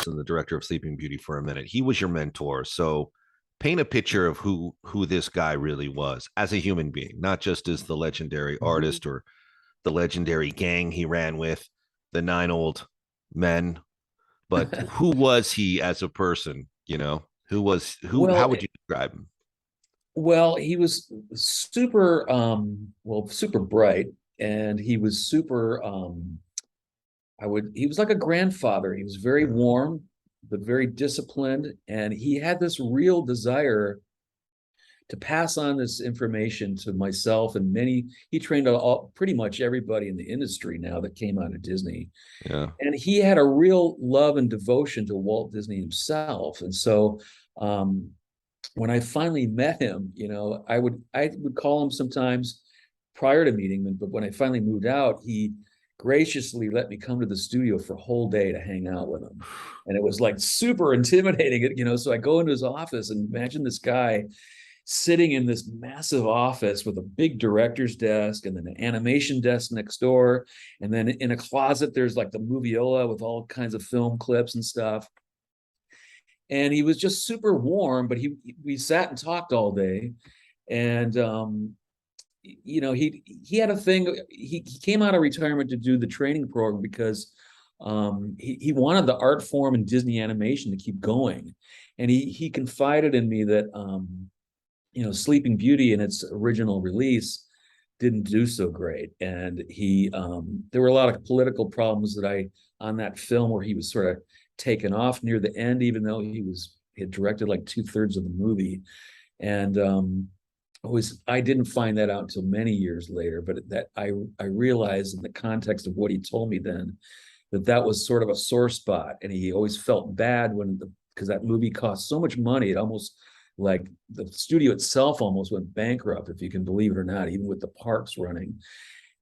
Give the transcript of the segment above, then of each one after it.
artist and the director of Sleeping Beauty for a minute. He was your mentor. So paint a picture of who this guy really was as a human being, not just as the legendary artist or the legendary gang he ran with, the 9 old men, but who was he as a person? How Well, would you describe him? well, he was super, super bright, and he was super, he was like a grandfather. He was very Yeah. warm, but very disciplined, and he had this real desire to pass on this information to myself and many. He trained pretty much everybody in the industry now that came out of Disney, Yeah. and he had a real love and devotion to Walt Disney himself. And so um, when I finally met him, I would call him sometimes prior to meeting him, but when I finally moved out, he graciously let me come to the studio for a whole day to hang out with him. And it was like super intimidating. So I go into his office and imagine this guy sitting in this massive office with a big director's desk and then an animation desk next door. And then in a closet, there's like the moviola with all kinds of film clips and stuff. And he was just super warm, but we sat and talked all day. And he had a thing. He came out of retirement to do the training program because he wanted the art form in Disney animation to keep going. And he confided in me that Sleeping Beauty in its original release didn't do so great. And there were a lot of political problems on that film where he was sort of taken off near the end, even though he had directed like 2/3 of the movie. And I didn't find that out until many years later, but that I realized in the context of what he told me then, that was sort of a sore spot. And he always felt bad because that movie cost so much money. It almost, like, the studio itself almost went bankrupt, if you can believe it or not, even with the parks running.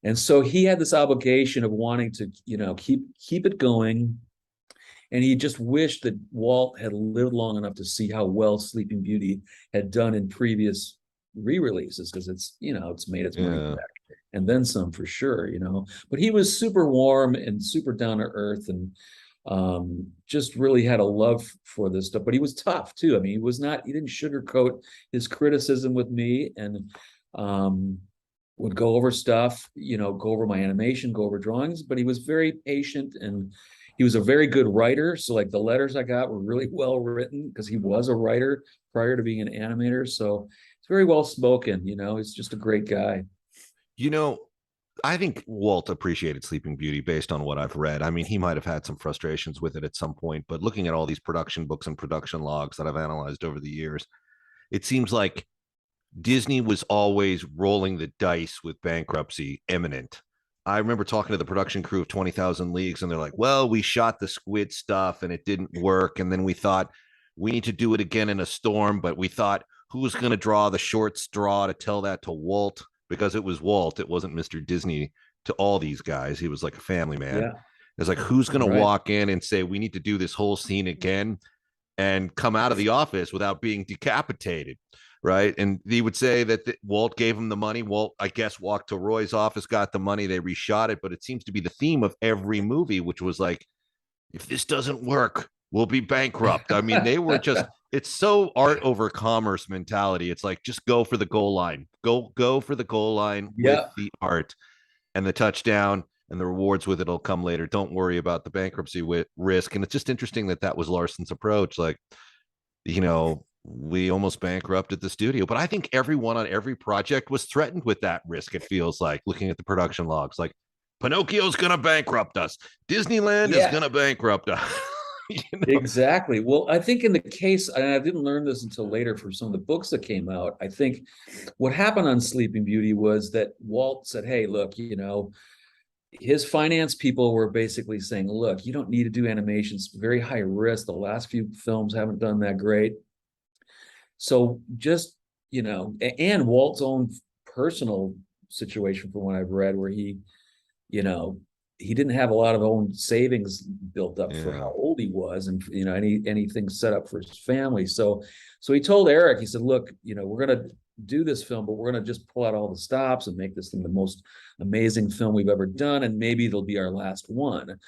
And so he had this obligation of wanting to, keep it going. And he just wished that Walt had lived long enough to see how well Sleeping Beauty had done in previous re-releases, because it's made its money Yeah. back and then some, for sure. But he was super warm and super down to earth, and just really had a love for this stuff. But he was tough too. I mean, he didn't sugarcoat his criticism with me, and would go over stuff, go over my animation, go over drawings, but he was very patient, and he was a very good writer. So like the letters I got were really well written because he was a writer prior to being an animator. So it's very well spoken. He's just a great guy. You know, I think Walt appreciated Sleeping Beauty based on what I've read. I mean, he might have had some frustrations with it at some point, but looking at all these production books and production logs that I've analyzed over the years, it seems like Disney was always rolling the dice with bankruptcy imminent. I remember talking to the production crew of 20,000 Leagues, and they're like, well, we shot the squid stuff and it didn't work. And then we thought we need to do it again in a storm, but we thought, who's going to draw the short straw to tell that to Walt? Because it was Walt, it wasn't Mr. Disney to all these guys. He was like a family man. Yeah, It's like, who's going to right. walk in and say, we need to do this whole scene again and come out of the office without being decapitated? Right. And he would say that Walt gave him the money. Walt, I guess, walked to Roy's office, got the money, they reshot it. But it seems to be the theme of every movie, which was like, if this doesn't work, we'll be bankrupt. I mean, they were just, it's so art over commerce mentality. It's like, just go for the goal line, go for the goal line with Yeah. the art, and the touchdown and the rewards with it will come later. Don't worry about the bankruptcy risk. And it's just interesting that was Larson's approach. Like, we almost bankrupted the studio, but I think everyone on every project was threatened with that risk. It feels like, looking at the production logs, like, Pinocchio's going to bankrupt us. Disneyland is Yeah, going to bankrupt us. you know? exactly. Well, I think in the case, and I didn't learn this until later from some of the books that came out, I think what happened on Sleeping Beauty was that Walt said, hey, look, his finance people were basically saying, look, you don't need to do animations, very high risk. The last few films haven't done that great. So just, and Walt's own personal situation, from what I've read, where you know, he didn't have a lot of own savings built up for Yeah. how old he was, and anything set up for his family. So he told Eric, he said, look, we're gonna do this film, but we're gonna just pull out all the stops and make this thing the most amazing film we've ever done, and maybe it'll be our last one.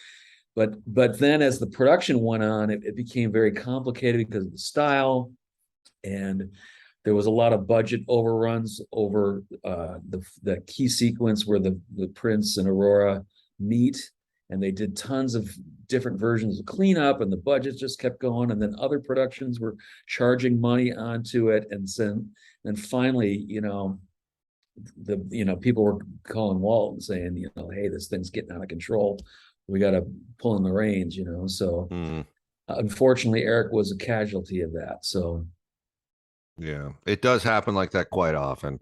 but then as the production went on, it became very complicated because of the style, and there was a lot of budget overruns over the key sequence where the prince and Aurora meet, and they did tons of different versions of cleanup, and the budget just kept going, and then other productions were charging money onto it, and then finally, people were calling Walt and saying, hey, this thing's getting out of control. We got to pull in the reins, So unfortunately, Eric was a casualty of that. So yeah, it does happen like that quite often.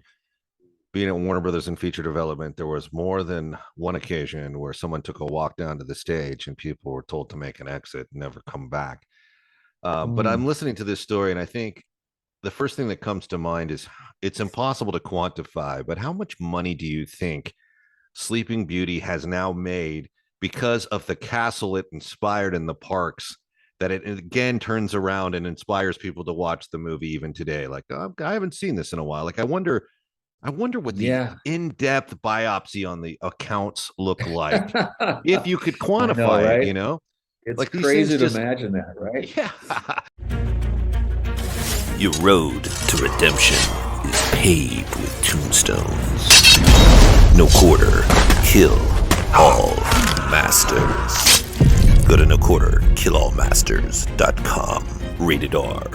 Being at Warner Brothers in feature development, there was more than one occasion where someone took a walk down to the stage and people were told to make an exit and never come back. But I'm listening to this story, and I think the first thing that comes to mind is it's impossible to quantify, but how much money do you think Sleeping Beauty has now made because of the castle it inspired in the parks, that it again turns around and inspires people to watch the movie even today? Like, oh, I haven't seen this in a while. Like, I wonder what the in-depth biopsy on the accounts look like. If you could quantify it, It's like crazy to imagine that, right? Yeah. Your road to redemption is paved with tombstones. No quarter, kill all masters. Go to noquarterkillallmasters.com. Rated R.